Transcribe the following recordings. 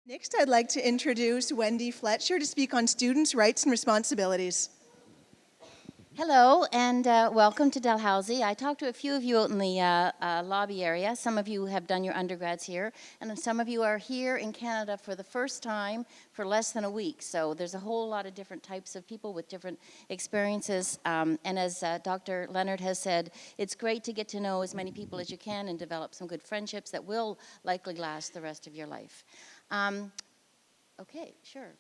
Next, I'd like to introduce Wendy Fletcher to speak on students' rights and responsibilities. Hello, and welcome to Dalhousie. I talked to a few of you out in the lobby area. Some of you have done your undergrads here, and some of you are here in Canada for the first time for less than a week. So there's a whole lot of different types of people with different experiences. And as Dr. Leonard has said, it's great to get to know as many people as you can and develop some good friendships that will likely last the rest of your life. Okay, sure.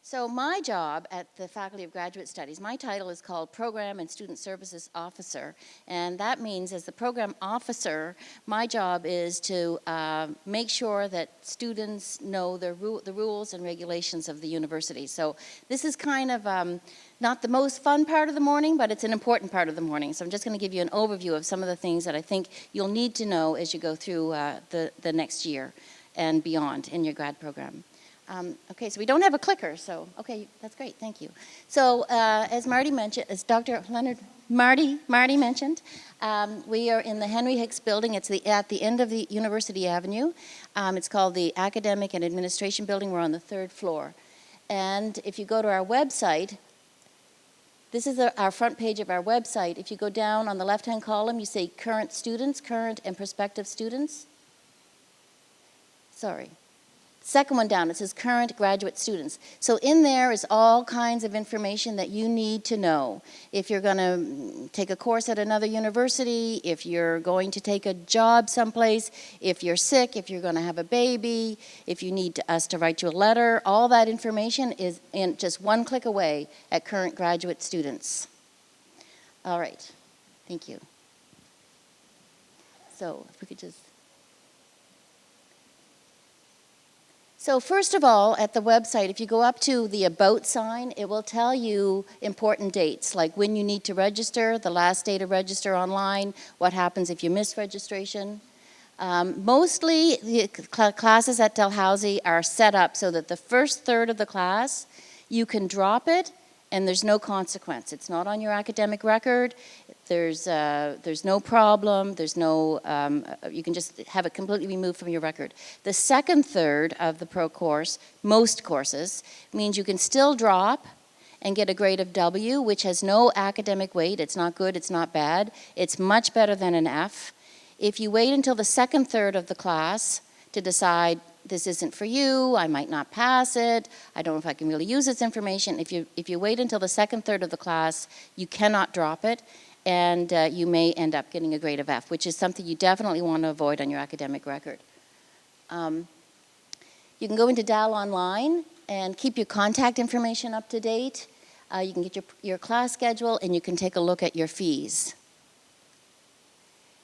So my job at the Faculty of Graduate Studies, my title is called Program and Student Services Officer, and that means as the program officer, my job is to make sure that students know the rules and regulations of the university. So this is kind of not the most fun part of the morning, but it's an important part of the morning. So I'm just going to give you an overview of some of the things that I think you'll need to know as you go through the next year and beyond in your grad program. Okay, so we don't have a clicker, so, okay, that's great, thank you. So, as Marty mentioned, as Dr. Leonard, Marty mentioned, we are in the Henry Hicks building. It's at the end of the University Avenue. It's called the Academic and Administration Building. We're on the 3rd floor. And if you go to our website, this is our front page of our website. If you go down on the left-hand column, you say current students, current and prospective students. Sorry. Second one down, it says current graduate students. So in there is all kinds of information that you need to know. If you're going to take a course at another university, if you're going to take a job someplace, if you're sick, if you're going to have a baby, if you need us to write you a letter, all that information is in just one click away at current graduate students. All right, thank you. So if we could just... So first of all, at the website, if you go up to the About sign, it will tell you important dates, like when you need to register, the last day to register online, what happens if you miss registration. Mostly, the classes at Dalhousie are set up so that the first third of the class, you can drop it, and there's no consequence. It's not on your academic record. There's no problem. There's no, you can just have it completely removed from your record. The second third of the pro course, most courses, means you can still drop and get a grade of W, which has no academic weight. It's not good, it's not bad. It's much better than an F. If you wait until the second third of the class to decide, this isn't for you, I might not pass it, I don't know if I can really use this information. If you wait until the second third of the class, you cannot drop it, and you may end up getting a grade of F, which is something you definitely want to avoid on your academic record. You can go into Dell Online and keep your contact information up to date. You can get your class schedule, and you can take a look at your fees.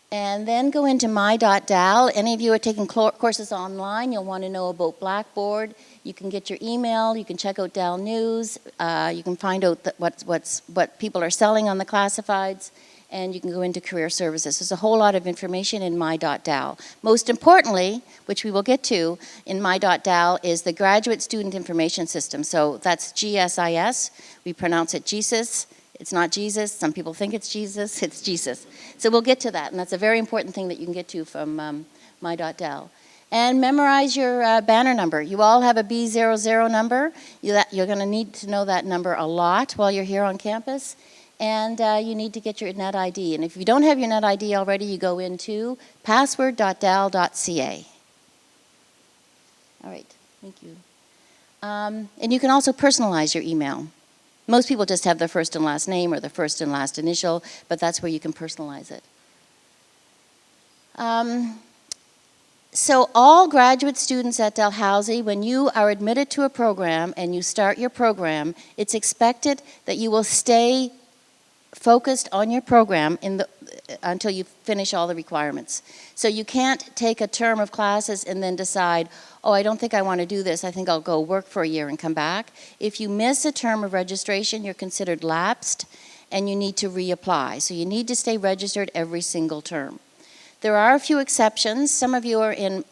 And then go into my.dal. Any of you are taking courses online, you'll want to know about Blackboard. You can get your email, you can check out Dell News, you can find out what people are selling on the classifieds, and you can go into career services. There's a whole lot of information in my.dal. Most importantly, which we will get to, in my.dal is the Graduate Student Information System. So that's GSIS, we pronounce it Jesus. It's not Jesus. Some people think it's Jesus. It's Jesus. So we'll get to that, and that's a very important thing that you can get to from my.dal. And memorize your banner number. You all have a B00 number. You're going to need to know that number a lot while you're here on campus. And you need to get your net ID. And if you don't have your net ID already, you go into password.dal.ca. All right, thank you. And you can also personalize your email. Most people just have their first and last name or their first and last initial, but that's where you can personalize it. So all graduate students at Dalhousie, when you are admitted to a program and you start your program, it's expected that you will stay focused on your program until you finish all the requirements. So you can't take a term of classes and then decide, oh, I don't think I want to do this, I think I'll go work for a year and come back. If you miss a term of registration, you're considered lapsed and you need to reapply. So you need to stay registered every single term. There are a few exceptions. Some of you are in,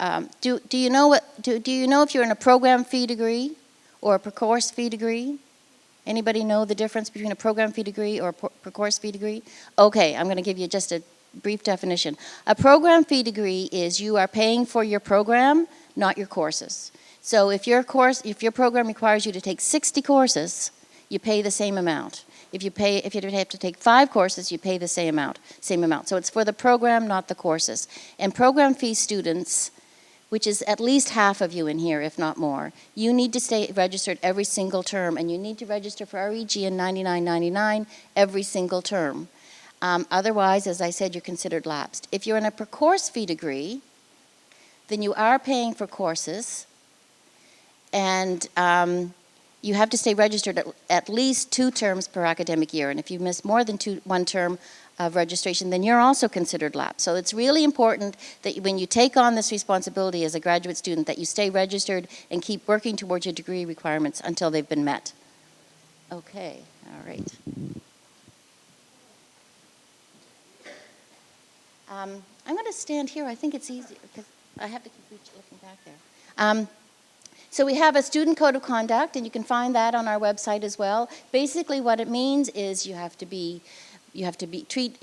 do you know if you're in a program fee degree or a per course fee degree? Anybody know the difference between a program fee degree or a per course fee degree? Okay, I'm going to give you just a brief definition. A program fee degree is you are paying for your program, not your courses. So if your program requires you to take 60 courses, you pay the same amount. If you have to take 5 courses, you pay the same amount. So it's for the program, not the courses. And program fee students, which is at least half of you in here, if not more, you need to stay registered every single term, and you need to register for REG in $99.99 every single term. Otherwise, as I said, you're considered lapsed. If you're in a per course fee degree, then you are paying for courses, and you have to stay registered at least 2 terms per academic year. And if you miss more than 1 term of registration, then you're also considered lapsed. So it's really important that when you take on this responsibility as a graduate student, that you stay registered and keep working towards your degree requirements until they've been met. Okay, all right. I'm going to stand here. I think it's easier because I have to keep looking back there. So we have a student code of conduct, and you can find that on our website as well. Basically, what it means is you have to treat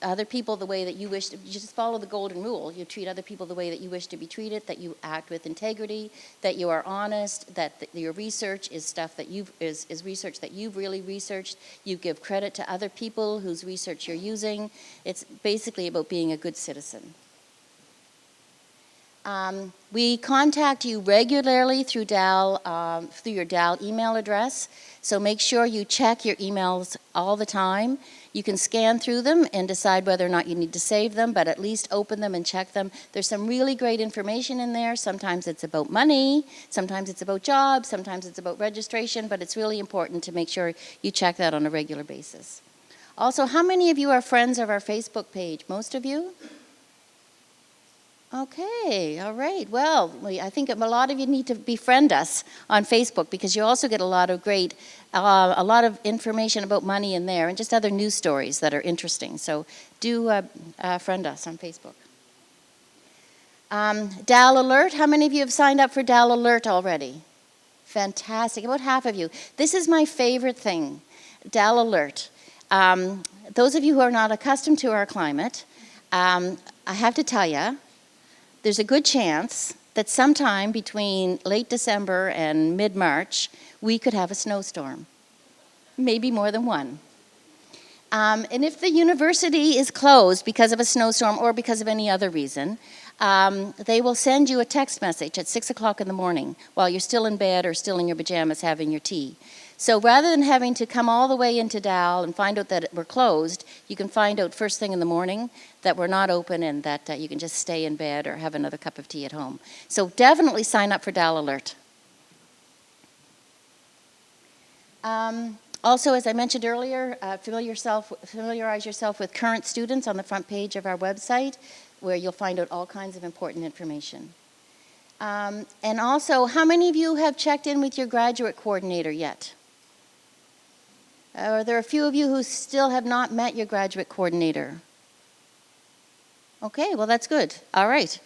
other people the way that you wish. You just follow the golden rule. You treat other people the way that you wish to be treated. That you act with integrity. That you are honest. That your research is stuff that is research that you've really researched. You give credit to other people whose research you're using. It's basically about being a good citizen. We contact you regularly through Dell, through your Dell email address. So make sure you check your emails all the time. You can scan through them and decide whether or not you need to save them, but at least open them and check them. There's some really great information in there. Sometimes it's about money, sometimes it's about jobs, sometimes it's about registration, but it's really important to make sure you check that on a regular basis. Also, how many of you are friends of our Facebook page? Most of you? Okay, all right. Well, I think a lot of you need to befriend us on Facebook because you also get a lot of great, a lot of information about money in there and just other news stories that are interesting. So do friend us on Facebook. Dell Alert, how many of you have signed up for Dell Alert already? Fantastic, about half of you. This is my favorite thing, Dell Alert. Those of you who are not accustomed to our climate, I have to tell you, there's a good chance that sometime between late December and mid-March, we could have a snowstorm, maybe more than one. And if the university is closed because of a snowstorm or because of any other reason, they will send you a text message at 6 o'clock in the morning while you're still in bed or still in your pajamas having your tea. So rather than having to come all the way into Dal and find out that we're closed, you can find out first thing in the morning that we're not open and that you can just stay in bed or have another cup of tea at home. So definitely sign up for Dal Alert. Also, as I mentioned earlier, familiarize yourself with current students on the front page of our website, where you'll find out all kinds of important information. And also, how many of you have checked in with your graduate coordinator yet? Are there a few of you who still have not met your graduate coordinator? Okay, well that's good. All right.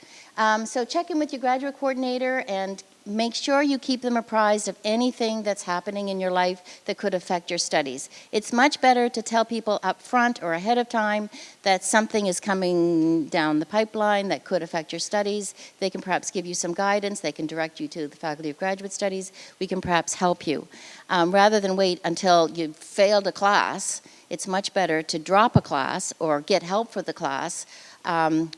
So check in with your graduate coordinator and make sure you keep them apprised of anything that's happening in your life that could affect your studies. It's much better to tell people up front or ahead of time that something is coming down the pipeline that could affect your studies. They can perhaps give you some guidance. They can direct you to the Faculty of Graduate Studies. We can perhaps help you. Rather than wait until you've failed a class, it's much better to drop a class or get help for the class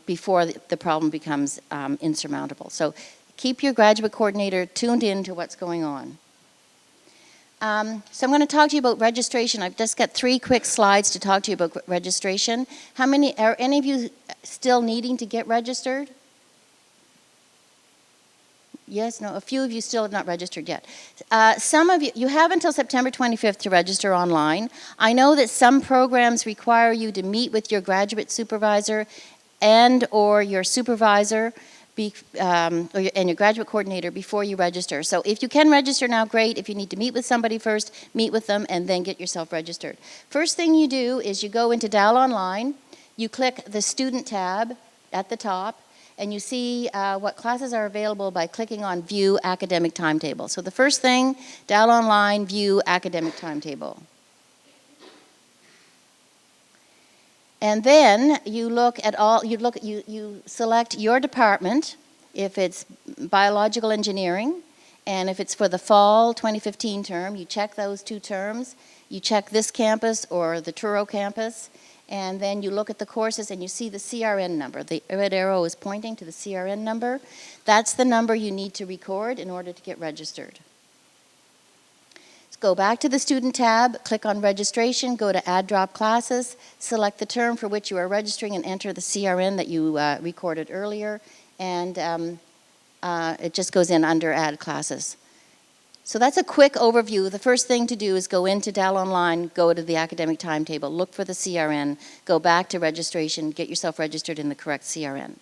before the problem becomes insurmountable. So keep your graduate coordinator tuned in to what's going on. So I'm going to talk to you about registration. I've just got 3 quick slides to talk to you about registration. Are any of you still needing to get registered? Yes, no, a few of you still have not registered yet. Some of you have until September 25th to register online. I know that some programs require you to meet with your graduate supervisor and or your supervisor and your graduate coordinator before you register. So if you can register now, great. If you need to meet with somebody first, meet with them and then get yourself registered. First thing you do is you go into Dal Online, you click the Student tab at the top, and you see what classes are available by clicking on View Academic Timetable. So the first thing, Dal Online, View Academic Timetable. And then you look at you select your department, if it's biological engineering, And if it's for the fall 2015 term, you check those 2 terms. You check this campus or the Truro campus, and then you look at the courses and you see the CRN number. The red arrow is pointing to the CRN number. That's the number you need to record in order to get registered. Go back to the student tab, click on registration, go to add drop classes, select the term for which you are registering and enter the CRN that you recorded earlier, and it just goes in under add classes. So that's a quick overview. The first thing to do is go into Dell Online, go to the academic timetable, look for the CRN, go back to registration, get yourself registered in the correct CRN.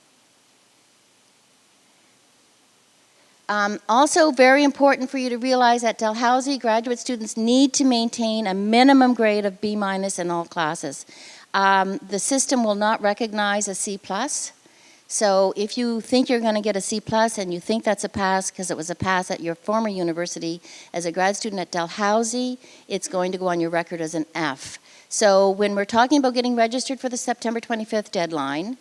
Also very important for you to realize at Dalhousie, graduate students need to maintain a minimum grade of B- in all classes. The system will not recognize a C+. So if you think you're going to get a C+ and you think that's a pass because it was a pass at your former university, as a grad student at Dalhousie, it's going to go on your record as an F. So when we're talking about getting registered for the September 25th deadline,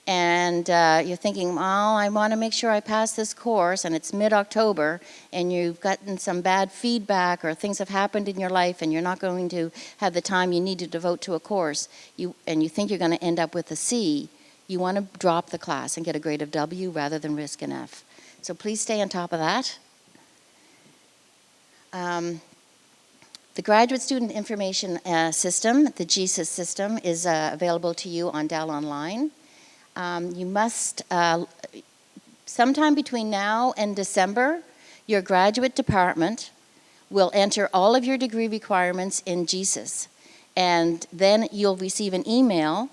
and you're thinking, well, I want to make sure I pass this course, and it's mid-October, and you've gotten some bad feedback or things have happened in your life, and you're not going to have the time you need to devote to a course, and you think you're going to end up with a C, you want to drop the class and get a grade of W rather than risk an F. So please stay on top of that. The Graduate Student Information System, the GSIS system, is available to you on Dell Online. You must, sometime between now and December, your graduate department will enter all of your degree requirements in GSIS. And then you'll receive an email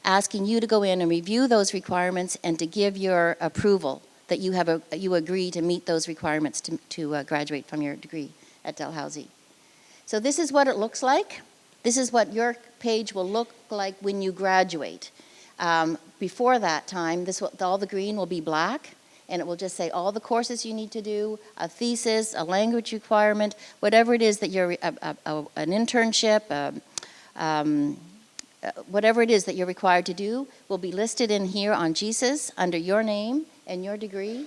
asking you to go in and review those requirements and to give your approval that you agree to meet those requirements to graduate from your degree at Dalhousie. So this is what it looks like. This is what your page will look like when you graduate. Before that time, all the green will be black, and it will just say all the courses you need to do, a thesis, a language requirement, whatever it is that you're, an internship, whatever it is that you're required to do will be listed in here on GSIS under your name and your degree.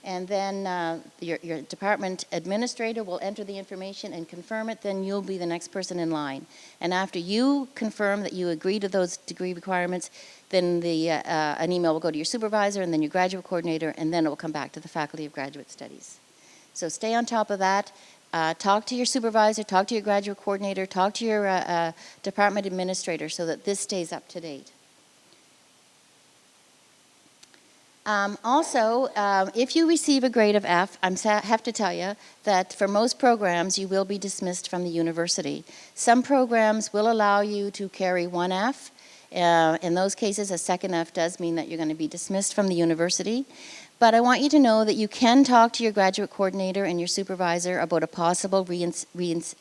And then your department administrator will enter the information and confirm it, then you'll be the next person in line. And after you confirm that you agree to those degree requirements, then an email will go to your supervisor and then your graduate coordinator, and then it will come back to the Faculty of Graduate Studies. So stay on top of that. Talk to your supervisor, talk to your graduate coordinator, talk to your department administrator so that this stays up to date. Also, if you receive a grade of F, I have to tell you that for most programs you will be dismissed from the university. Some programs will allow you to carry one F. In those cases, a second F does mean that you're going to be dismissed from the university. But I want you to know that you can talk to your graduate coordinator and your supervisor about a possible reinstatement.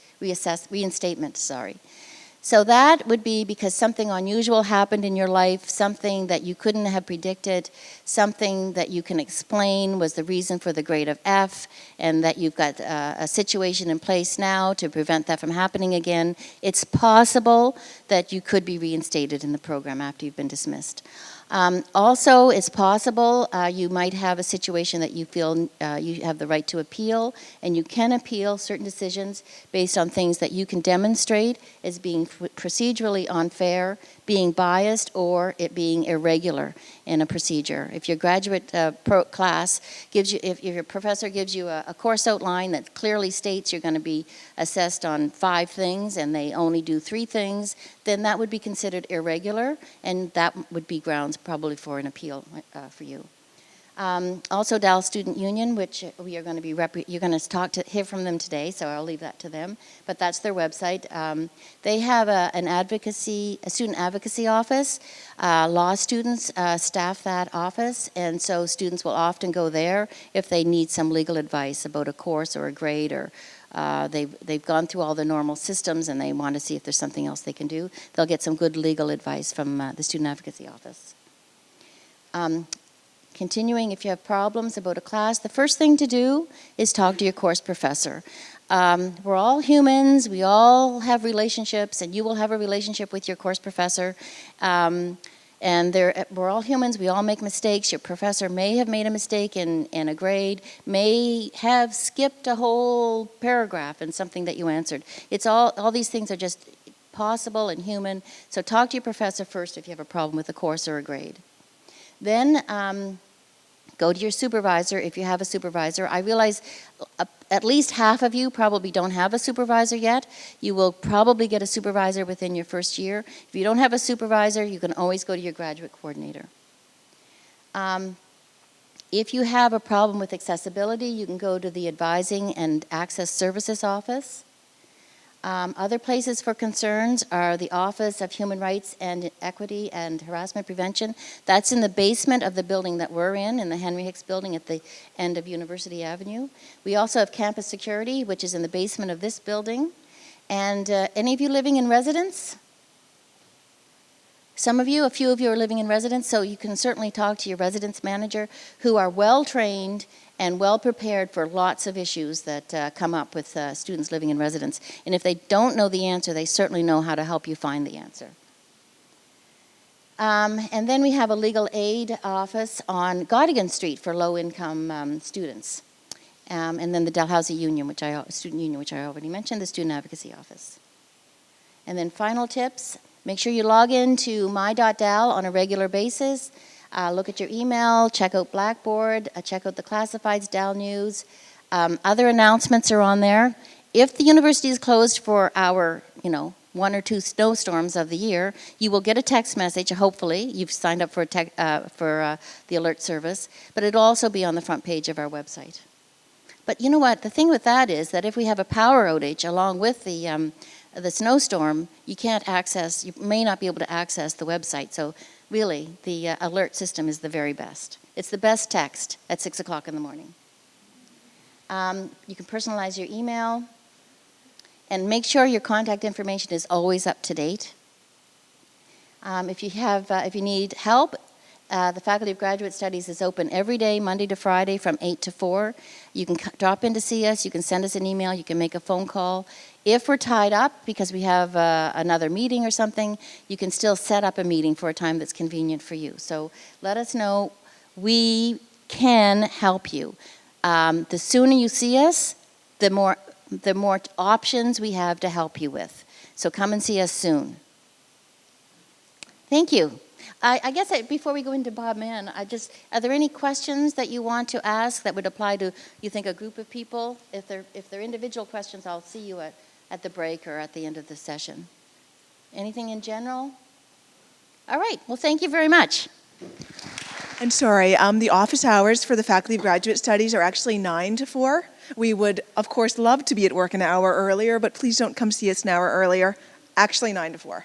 So that would be because something unusual happened in your life, something that you couldn't have predicted, something that you can explain was the reason for the grade of F, and that you've got a situation in place now to prevent that from happening again. It's possible that you could be reinstated in the program after you've been dismissed. Also, it's possible you might have a situation that you feel you have the right to appeal, and you can appeal certain decisions based on things that you can demonstrate as being procedurally unfair, being biased, or it being irregular in a procedure. If your graduate class gives you, if your professor gives you a course outline that clearly states you're going to be assessed on 5 things and they only do 3 things, then that would be considered irregular, and that would be grounds probably for an appeal for you. Also, Dell Student Union, which we are going to be you're going to hear from them today, so I'll leave that to them. But that's their website. They have a student advocacy office. Law students staff that office, and so students will often go there if they need some legal advice about a course or a grade, or they've gone through all the normal systems and they want to see if there's something else they can do. They'll get some good legal advice from the student advocacy office. Continuing, if you have problems about a class, the first thing to do is talk to your course professor. We're all humans, we all have relationships, and you will have a relationship with your course professor. And And we're all humans, we all make mistakes. Your professor may have made a mistake in a grade, may have skipped a whole paragraph in something that you answered. It's all these things are just possible and human. So talk to your professor first if you have a problem with a course or a grade. Then go to your supervisor if you have a supervisor. I realize at least half of you probably don't have a supervisor yet. You will probably get a supervisor within your first year. If you don't have a supervisor, you can always go to your graduate coordinator. If you have a problem with accessibility, you can go to the Advising and Access Services Office. Other places for concerns are the Office of Human Rights and Equity and Harassment Prevention. That's in the basement of the building that we're in the Henry Hicks building at the end of University Avenue. We also have Campus Security, which is in the basement of this building. And any of you living in residence? Some of you, a few of you are living in residence, so you can certainly talk to your residence manager who are well-trained and well-prepared for lots of issues that come up with students living in residence. And if they don't know the answer, they certainly know how to help you find the answer. And then we have a legal aid office on Godigan Street for low-income students. And then the Dalhousie Union, Student Union, which I already mentioned, the Student Advocacy Office. And then final tips, make sure you log in to my.dal on a regular basis. Look at your email, check out Blackboard, check out the classifieds, Dal News. Other announcements are on there. If the university is closed for our, 1 or 2 snowstorms of the year, you will get a text message, hopefully. You've signed up for the alert service, but it'll also be on the front page of our website. But you know what? The thing with that is that if we have a power outage along with the snowstorm, you may not be able to access the website. So really, the alert system is the very best. It's the best text at 6 o'clock in the morning. You can personalize your email and make sure your contact information is always up to date. If you need help, the Faculty of Graduate Studies is open every day, Monday to Friday from 8 to 4. You can drop in to see us, you can send us an email, you can make a phone call. If we're tied up because we have another meeting or something, you can still set up a meeting for a time that's convenient for you. So let us know. We can help you. The sooner you see us, the more options we have to help you with. So come and see us soon. Thank you. I guess before we go into Bob Mann, are there any questions that you want to ask that would apply to, you think, a group of people? If they're individual questions, I'll see you at the break or at the end of the session. Anything in general? All right. Well, thank you very much. I'm sorry, the office hours for the Faculty of Graduate Studies are actually 9 to 4. We would, of course, love to be at work an hour earlier, but please don't come see us an hour earlier. Actually 9 to 4.